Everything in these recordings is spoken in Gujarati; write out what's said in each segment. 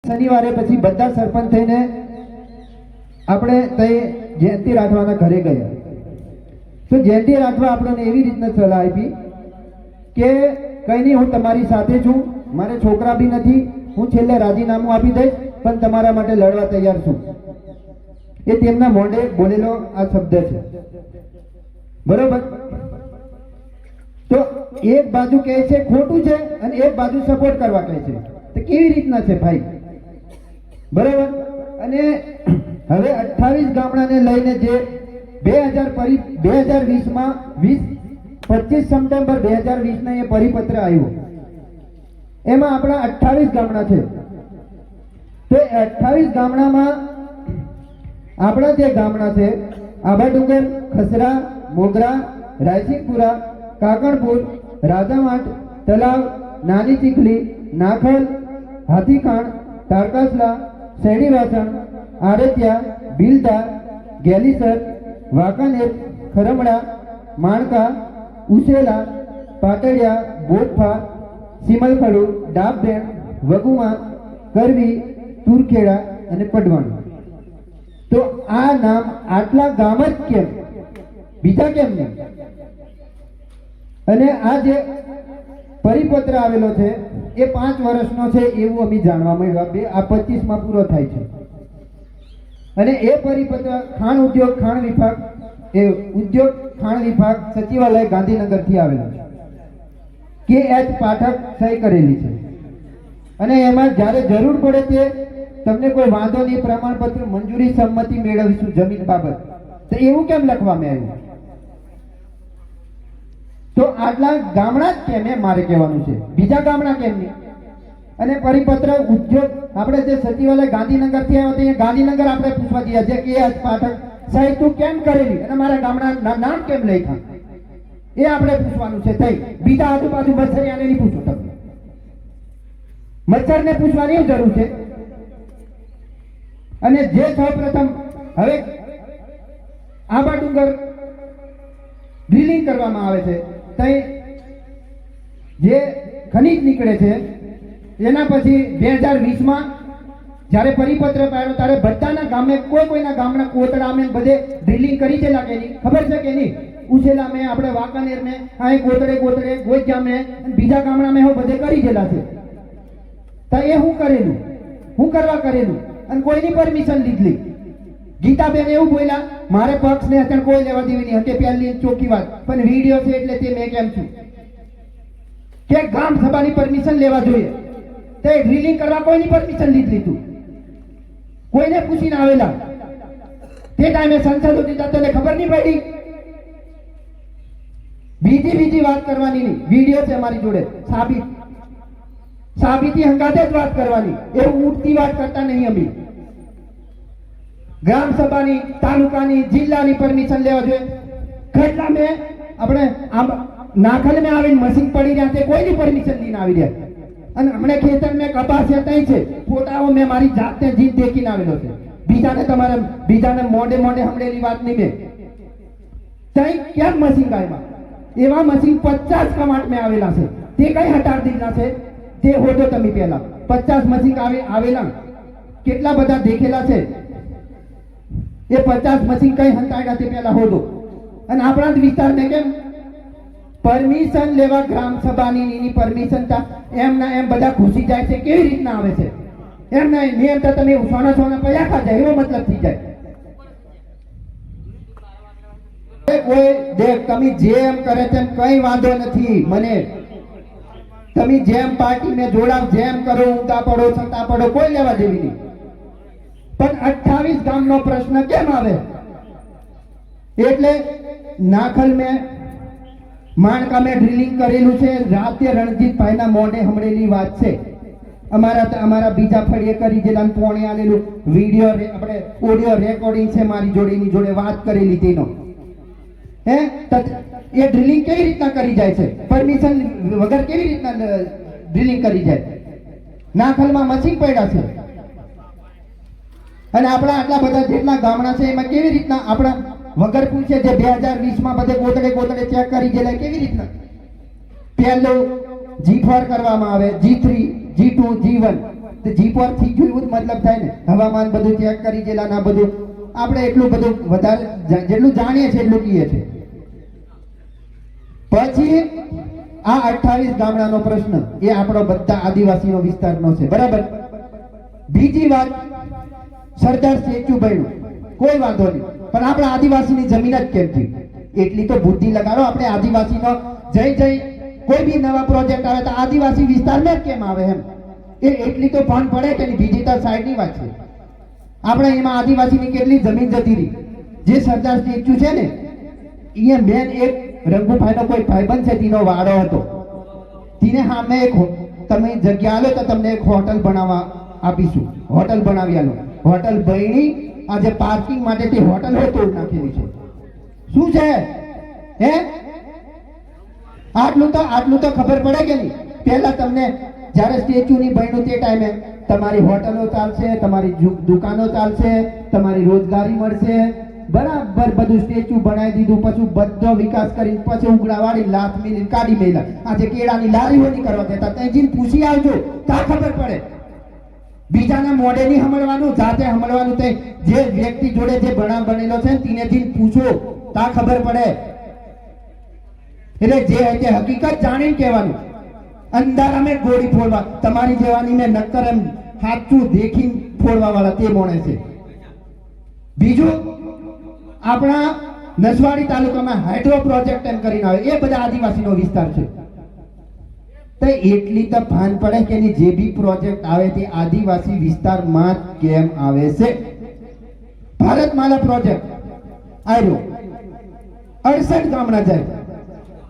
શનિવારે પછી બધા સરપંચ થઈને આપણે તે જયંતિ રાઠવાના ઘરે ગયા. તો જયંતિ રાઠવા આપણને એવી રીતના સલાહ આપી કે કંઈ નહીં, હું તમારી સાથે છું, મારે છોકરા બી નથી, હું છેલ્લે રાજીનામું આપી દઈશ, પણ તમારા માટે લડવા તૈયાર છું. એ તેમના મોઢે બોલેલો આ શબ્દ છે, બરોબર. તો એક બાજુ કહે છે ખોટું છે અને એક બાજુ સપોર્ટ કરવા કહે છે, તો કેવી રીતના છે ભાઈ, બરોબર. અને હવે 28 ગામડાને લઈને જે 2020માં 25 સપ્ટેમ્બર 2020 એ પરિપત્ર આવ્યો, એમાં આપણા 28 ગામડા છે. તો 28 ગામડામાં આપણા જે ગામડા છે આબાડુંગર, ખસરા, મોગરા, રાયસિંગપુરા, કાકણપુર, રાજામાટ, તલાવ, નાની ચીખલી, નાખલ, હાથીખાણ, તારકાસલા, શેરડીવાસણ, આરતિયા, બિલદા, ગેલીસર, વાંકાનેર, ખરમડા, માણકા, ઉસેલા, પાટડિયા, બોટફા, સિમલખડુ, ડાબબેણ, વગુમા, કરવી, તુરખેડા અને પડવાણ. તો આ નામ આટલા ગામ જ કેમ, બીજા કેમ નહીં? અને આ જે પરિપત્ર આવેલો છે એ 5 વર્ષનો છે એવું અમે જાણવા મળ્યું. આ 25માં પૂરો થાય છે. અને એ પરિપત્ર ખાણ ઉદ્યોગ ખાણ વિભાગ સચિવાલય ગાંધીનગરથી આવેલો છે. કે.એચ. પાઠક સહી કરેલી છે. અને એમાં જ્યારે જરૂર પડે તે તમને કોઈ વાંધો નહીં, પ્રમાણપત્ર મંજૂરી સંમતિ મેળવીશું જમીન બાબત, તો એવું કેમ લખવામાં આવ્યું? તો આટલા ગામડા જ કેમ, એમ મારે કહેવાનું છે, બીજા ગામડા કેમ નહીં? અને પરિપત્ર ઉદ્યોગ આપણે જે સચિવાલય ગાંધીનગર થી આવ્યો તો ગાંધીનગર આપણે પૂછવા જઈએ છે કે આ પાઠક સાહેબ તું કેમ કરેલી અને મારા ગામના નામ કેમ લખ્યા, એ આપણે પૂછવાનું છે. થઈ બીજા આજુબાજુ મચ્છરિયાને નહીં પૂછો, તમે મચ્છરને પૂછવાની જરૂર છે. અને જે સૌપ્રથમ હવે આંબા ડુંગર ડ્રિલિંગ કરવામાં આવે છે, ત્યાં જે ખનીજ નીકળે છે, એના પછી 2020માં જ્યારે પરિપત્ર પાડ્યો ત્યારે બધાના ગામે કોઈના ગામના કોતડા મેં બધે ડ્રિલિંગ કરી છે લાગે નહીં, ખબર છે કે નહીં? ઉછેલા મેં, આપણે વાંકાનેર મેં, અહીં કોતડે ગોઈજા મેં, બીજા ગામડા મેં બધે કરી ગયેલા છે. તો એ હું કરેલું, હું કરવા કરેલું અને કોઈની પરમિશન લીધલી. ગીતાબેન એવું બોલ્યા મારે પક્ષને અત્યારે કોઈ લેવા દેવી નહીં હતી, પહેલી ચોખ્ખી વાત. પણ વિડીયો છે એટલે તે મેં કેમ છું કે ગામ સભાની પરમિશન લેવા જોઈએ. તે ડ્રિલિંગ કરવા કોઈની પરમિશન લીધી તું, કોઈને પૂછીને આવેલા? તે ટાઈમે સંસદ હતી તને ખબર નહીં પડી? બીજી વાત કરવાની નહીં, વિડીયો છે અમારી જોડે, સાબિતી હંગાતે જ વાત કરવાની, એવું ઉઠતી વાત કરતા નહીં. અમે ગ્રામ સભાની, તાલુકાની, જિલ્લાની પરમિશન લેવા જોઈએ. ખડલા મેં આપણે નાખલ મેં આવીને મશીન પડી રહ્યા છે, કોઈની પરમિશન લઈને આવી રહ્યા. અને હમણાં ખેતર મેં કપાસ ત્યાં છે, ફોટાઓ મેં મારી જાતે જીત દેખીને આવેલો છે. બીજાને મોઢે હમણેલી વાત નહીં. મેં ત્યાં કેમ મશીન ગાયમાં એવા મશીન 50 કમાટ મેં આવેલા છે, તે કઈ હટાર દીધા છે? તે હોદો તમે પહેલા 50 મશીન આવેલા કેટલા બધા દેખેલા છે. એ 50 મશીન કઈ હંતાડ્યા તે પહેલા હોદો. અને આપણા જ વિસ્તારને કેમ પરમિશન લેવા ગ્રામ સભાની પરમિશન એમના એમ બધા ઘૂસી જાય છે? કેવી રીતના આવે છે? એમના નિયમ તો તમે સોના પૈયા ખા જાય એવો મતલબ થઈ જાય. કોઈ દેખ તમે જેમ કરે તેમ કઈ વાંધો નથી મને, તમે જેમ પાર્ટી ને જોડાવ, જેમ કરો, ઊંધા પડો, છતાં પડો, કોઈ લેવા જેવી નહીં. પણ 28 ગામનો પ્રશ્ન કેમ આવે? એટલે નાખલ મેં, માણકા મેં ડ્રિલિંગ કરેલું છે, રાતે રણજીતભાઈના મોઢે હમણેલી વાત છે. અમારા બીજા ફળીએ કરી જેલા પોણે આલેલું વિડીયો, આપણે ઓડિયો રેકોર્ડિંગ છે મારી જોડેની જોડે વાત કરેલી તેનો. હે એ ડ્રિલિંગ કેવી રીતના કરી જાય છે? પરમિશન વગર કેવી રીતના ડ્રિલિંગ કરી જાય? નાખલમાં મશીન પડ્યા છે અને આપણા આટલા બધા જેટલા ગામડા છે એમાં કેવી રીતના આપણા વગર પૂછે જે 2020માં બધે કોતડે ચેક કરી ગયેલા, કેવી રીતના? પહેલો G4 કરવામાં આવે, G3, G2, G1 તે જીપ પર થઈ ગયું એવું જ મતલબ થાય ને. હવામાન બધું ચેક કરી ગયેલા ના બધું આપણે એટલું બધું વધારે જેટલું જાણીએ છીએ એટલું કહીએ છીએ. પછી આ 28 ગામડાનો પ્રશ્ન એ આપણો બધા આદિવાસીનો વિસ્તારનો છે, બરાબર. બીજી વાત, સરદાર સ્ટેચ્યુ બન્યું, કોઈ વાંધો નહીં, પણ આપણા આદિવાસીની જમીન જ કેમ થઈ? એટલી તો બુદ્ધિ લગાડો. આપણે આદિવાસીનો જઈ કોઈ બી નવા પ્રોજેક્ટ આવે તો આદિવાસી વિસ્તારમાં જ કેમ આવે એમ, એ એટલી તો ભાન પડે કે નહીં? બીજી તો સાઈડની વાત છે. આપણે એમાં આદિવાસીની કેટલી જમીન જતી રહી. જે સરદાર સ્ટેચ્યુ છે ને અહીંયા મેન એક રંગુભાઈનો કોઈ ભાઈબંધ છે, તેનો વાડો હતો. તેને સામે એક તમે જગ્યા આલો તો તમને એક હોટલ બનાવવા આપીશું, હોટલ બનાવી આલો. હોટલ બની આજે પાર્કિંગ માટે તે હોટલ તોડ નાખેલી છે. શું છે હે? આટલું તો ખબર પડે કે નહીં? પહેલા તમને જ્યારે સ્ટેચ્યુ ની બન્યું તે ટાઈમે તમારી હોટલો ચાલશે, તમારી દુકાનો ચાલશે, તમારી રોજગારી મળશે, બરાબર. બધું સ્ટેચ્યુ બનાવી દીધું, પછી બધો વિકાસ કરી, પછી ઉગડાવાળી લાત મિલી કાઢી મેલા. આજે કેળાની લારીઓ નહીં કરવા દેતા. ત્યાં જઈને પૂછી આવજો, તા ખબર પડે. બીજાના મોઢે નહીં હમળવાનું, જાતે હમળવાનું. તે જે વ્યક્તિ જોડે જે બનેલો છે તેને જઈને પૂછો, તા ખબર પડે. એટલે જે તે હકીકત જાણીને કહેવાનું. અંધારામાં ગોળી ફોડવા, તમારી જેવાની મેં નક્કર એમ સાચું દેખીને ફોડવા વાળા તે મોણે છે. બીજું, આપણા નસવાડી તાલુકામાં હાઇડ્રો પ્રોજેક્ટ એમ કરીને આવે, એ બધા આદિવાસીનો વિસ્તાર છે. તો એટલી તો ભાન પડે કે જે બી પ્રોજેક્ટ આવે તે આદિવાસી વિસ્તારમાં જ કેમ આવે છે. ભારતમાલા પ્રોજેક્ટ આવ્યો, 68 ગામડા જાય.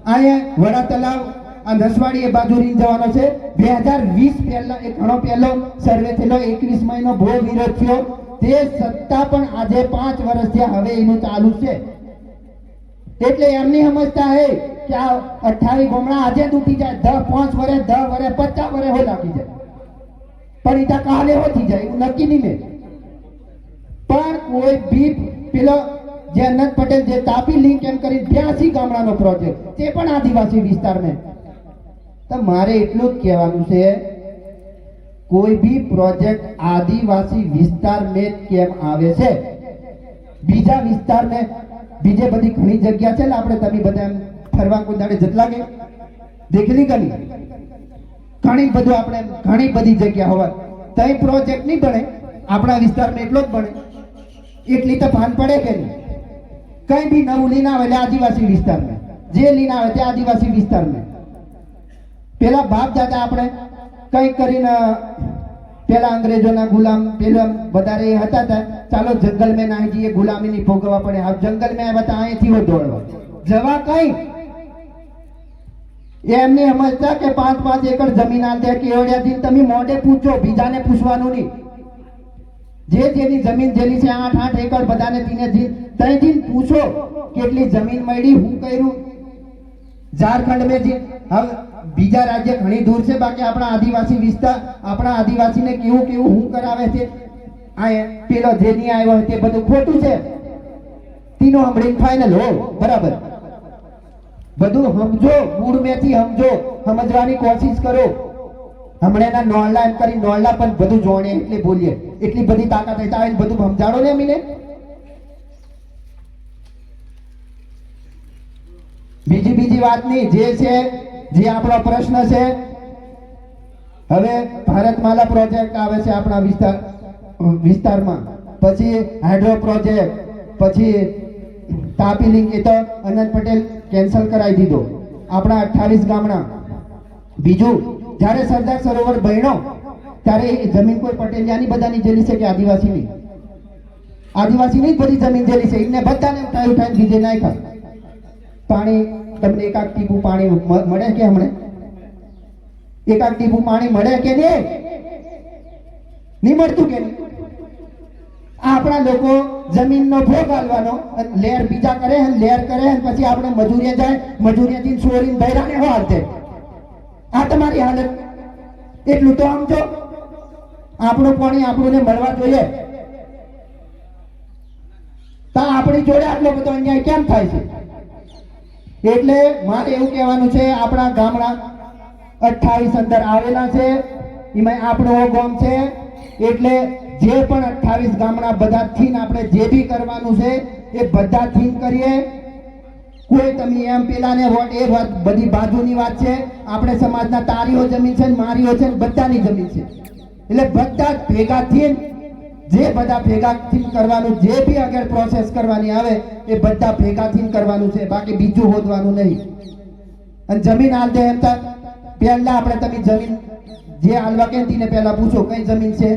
અહીંયા વડા તલાવ આ નસવાડી એ બાજુ રીન જવાનો છે. 2020 પહેલા એક ઘણો પહેલો સર્વે થયેલો, 21 મહિનો બહુ વિરોધ થયો. તે સત્તા પણ આજે 5 વર્ષ થયા, હવે એનું ચાલુ છે. એટલે એમની સમજતા હે કે આ 28 ગામડા આજે તૂટી જાય, 5 વર્ષ 10 વર્ષ 50 વર્ષ હો લાગી જાય, પણ ઈતા કાલે હો થઈ જાય એવું નક્કી નહીં. મેં પણ કોઈ બી પેલો જે અનંત પટેલ જે તાપી લિંક એમ કરી 82 ગામડાનો પ્રોજેક્ટ, તે પણ આદિવાસી વિસ્તારમાં. તો મારે એટલું જ કહેવાનું છે, કોઈ બી પ્રોજેક્ટ આદિવાસી વિસ્તારમાં કેમ આવે છે? બીજા વિસ્તારમાં બીજે બધી ઘણી જગ્યા છે ને, આપણે તમે બધા ફરવા કોઈ દાડે જતલા કે દેખલી ગની ઘણી બધું આપણે ઘણી બધી જગ્યા હોય તઈ પ્રોજેક્ટ નહીં બને, આપણા વિસ્તારમાં એટલો જ બને. એટલી તો ભાન પડે કે નહીં? કઈ બી નવું લીન આવે એટલે આદિવાસી વિસ્તારમાં, જે લીન આવે તે આદિવાસી વિસ્તારમાં. પેલા બાપ દાદા આપણે કઈ કરીને પેલા અંગ્રેજોના ગુલામ પેલા વધારે હતા, ચાલો જંગલ में નાહી જઈએ, ગુલામી નહીં ભોગવવા પડે. આ જંગલ में આવ્યા હતા, અહીંથી દોડવા જવા કઈ એમને સમજતા કે 5-5 એકર જમીન આલતે કેવડિયાથી તમે મોઢે પૂછો, બીજાને પૂછવાનું નહીં. જે જેની જમીન જેલી છે 8-8 એકર બધાને ત્યાંથી પૂછો કેટલી જમીન મળી, હું કર્યું. ઝારખંડ में જે હવે બીજા રાજ્ય ઘણી દૂર છે, બાકી આપણા આદિવાસી વિસ્તાર આપણા આદિવાસીને કેવું કેવું હું કરાવે છે. આ પેલો જે નહીં આવ્યો તે બધું ખોટું છે. તીનો હમણાં ફાઇનલ હો, બરાબર. બધું સમજો, મૂળ મેથી સમજો, સમજવાની કોશિશ કરો. હમણાંના નોળલા એમ કરી નોળલા પણ બધું જોણે એટલે બોલીએ, એટલી બધી તાકાત આવે બધું સમજાડો ને અમીને. બીજી વાત નહીં, જે છે જે આપણો પ્રશ્ન છે. હવે ભારતમાલા પ્રોજેક્ટ આવે છે આપણા વિસ્તારમાં, પછી હાઇડ્રો પ્રોજેક્ટ, પછી તાપી લિંક, એ તો અનંત પટેલ કેન્સલ કરાવી દીધો. આપણા 28 ગામડા. બીજું, જ્યારે સરદાર સરોવર બન્યો ત્યારે એ જમીન કોઈ પટેલિયાની બધાની જેલી છે કે આદિવાસીની? આદિવાસીની જ બધી જમીન જેલી છે. એમને બધાને ઉઠાઈને બીજે નાખ્યા. પાણી તમને એકાક ટીપું પાણી મળે કે હમણે? એકાક ટીપું પાણી મળે કે નહીં મળતું કે નહીં? આપણા લોકો જમીનનો ભોગ આલવાનો, લેર બીજા કરે, લેર કરે, પછી આપણે મજૂરીએ જાય, મજૂરીએથી છોડીને બૈરાને હાલતે. આ તમારી હાલત. એટલું તો સમજો, આપણું પાણી આપણને મળવા જોઈએ. તો આપણી જોડે આટલો બધો અન્યાય કેમ થાય છે? એટલે મારે એવું કહેવાનું છે, આપણા ગામડા 28 અંદર આવેલા છે. એમાં આપણો ગામ છે એટલે જે પણ 28 ગામના બધાથી આપણે જે બી કરવાનું છે એ બધાથી કરીએ. કોઈ તમે એમ પેલાને વોટ એ વાત બધી બાજુની વાત છે. આપણે સમાજના તારીઓ જમીન છે ને મારીઓ છે ને બધાની જમીન છે એટલે બધા જ ભેગાથી જે બધા ભેગાથી કરવાનું, જે બી આગળ પ્રોસેસ કરવાની આવે એ બધા ભેગાથી કરવાનું છે, બાકી બીજું હોદવાનું નહીં. અને જમીન હાલ દે એમ તક પહેલા આપણે તમે જમીન જે હાલવા કેતી ને પહેલા પૂછો કઈ જમીન છે.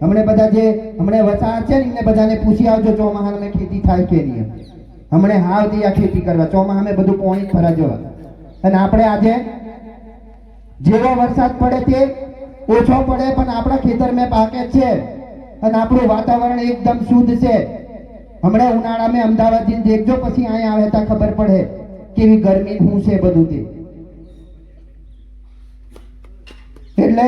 હમણે બધા જે હમણે વસાહત છે ને એમને બધાને પૂછી આવજો ચોમાહામાં ખેતી થાય કે નહીં. હમણે હાવ દિયા ખેતી કરવા ચોમાહામાં બધું પાણી ભરા જવા. અને આપણે આજે જેવો વરસાદ પડે તે ઓછો પડે પણ આપણા ખેતરમાં પાકે છે અને આપણું વાતાવરણ એકદમ શુદ્ધ છે. હમણાં ઉનાળામાં અમદાવાદ જઈને દેખજો, પછી અહીંયા આવે તો ખબર પડે કેવી ગરમી શું છે બધું તે. એટલે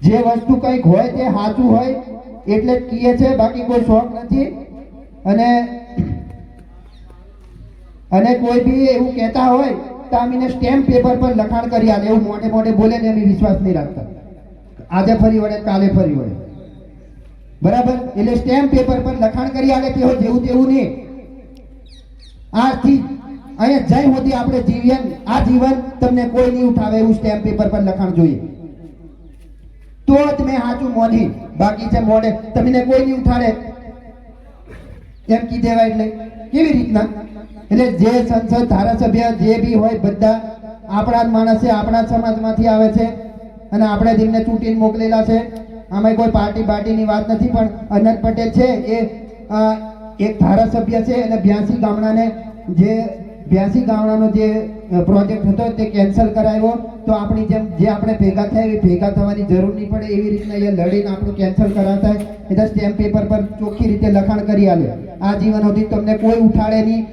જે વસ્તુ કંઈક હોય તે સાચું હોય એટલે જ કહીએ છે, બાકી કોઈ શોખ નથી. અને કોઈ બી એવું કહેતા હોય તો અમીને સ્ટેમ્પ પેપર પર લખાણ કરી આલે, એવું મોટે મોટે બોલે ને અમે વિશ્વાસ નહીં રાખતા. આજે ફરી વળે કાલે ફરી વળે, બરાબર? એટલે સ્ટેમ્પ પેપર પર લખાણ કરી આલે તેઓ જેવું તેવું નહીં. આજથી અહીંયા જય સુધી આપણે જીવીએ આ જીવન તમને કોઈ નહીં ઉઠાવે એવું સ્ટેમ્પ પેપર પર લખાણ જોઈએ તો જ મેં સાચું મોની. બાકી છે મોડે તમને કોઈ નહીં ઉઠાડે એમ કી દેવાય. એટલે કેવી રીતના? એટલે જે સંસદ ધારાસભ્ય જે બી હોય બધા આપણા જ માણસ છે, આપણા જ સમાજમાંથી આવે છે અને આપણે તેમને ચૂંટીને મોકલેલા છે. આમાં કોઈ પાર્ટીની વાત નથી, પણ અનંત પટેલ છે એ એક ધારાસભ્ય છે અને 82 ગામડાને જે 82 ગામડાનો જે પ્રોજેક્ટ હતો તે કેન્સલ કરાવ્યો. તો આપણી જેમ જે આપણે ભેગા થાય એવી ભેગા થવાની જરૂર નહીં પડે એવી રીતના એ લડીને આપણું કેન્સલ કરાતા એટલે સ્ટેમ્પ પેપર પર ચોખ્ખી રીતે લખાણ કરી આલે. આ જીવન સુધી તમને કોઈ ઉઠાડે નહીં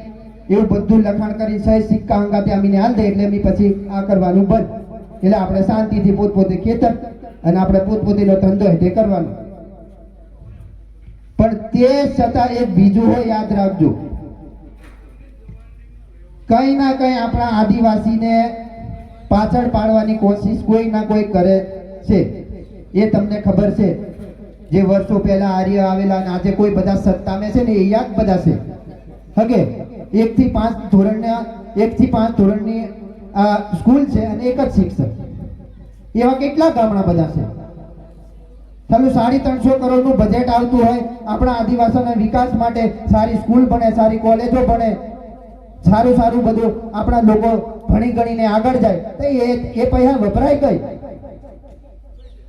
એવું બધું લખાણ કરી સહી સિક્કા હંગાતે અમીને હાલ દે એટલે અમી પછી આ કરવાનું બંધ. એટલે આપણે શાંતિથી પોતપોતે ખેતર અને આપણે પોતપોતેનો ધંધો તે કરવાનો. પણ તે છતાં એક બીજું હોય યાદ રાખજો, કઈ ના કઈ આપણા આદિવાસીને પાછળ પાડવાની કોશિશ કોઈ ના કોઈ કરે છે. એ તમને ખબર છે. જે વર્ષો પહેલા આર્ય આવેલા અને આજે કોઈ બધા સત્તામાં છે ને એ યાદ બધા છે. હગે 1 થી 5 ધોરણની સ્કૂલ છે અને એક જ શિક્ષક. એવા કેટલા ગામડા બધા છે. ચાલો 350 કરોડનું બજેટ આવતું હોય આપણા આદિવાસીના વિકાસ માટે, સારી સ્કૂલ બને, સારી કોલેજો બને, સારું બધું આપણા લોકો ભણી ગણીને આગળ જાય તો એ પૈસા વપરાય કઈ?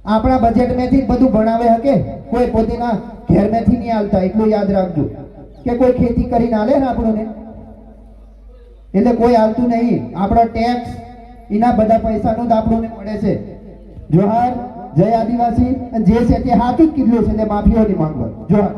આપણા બજેટમાંથી જ બધું ભણાવે હકે, કોઈ પોતાના ઘેરમાંથી નહીં હાલતા. એટલું યાદ રાખજો કે કોઈ ખેતી કરીને હાલે ને આપણને એટલે કોઈ હાલતું નહીં. આપણો ટેક્સ એના બધા પૈસાનો જ આપણને મળે છે. જોહાર, જય આદિવાસી. અને જે છે તે સાચું જ કીધું છે એટલે માફીઓ નહીં માંગવા. જોહાર.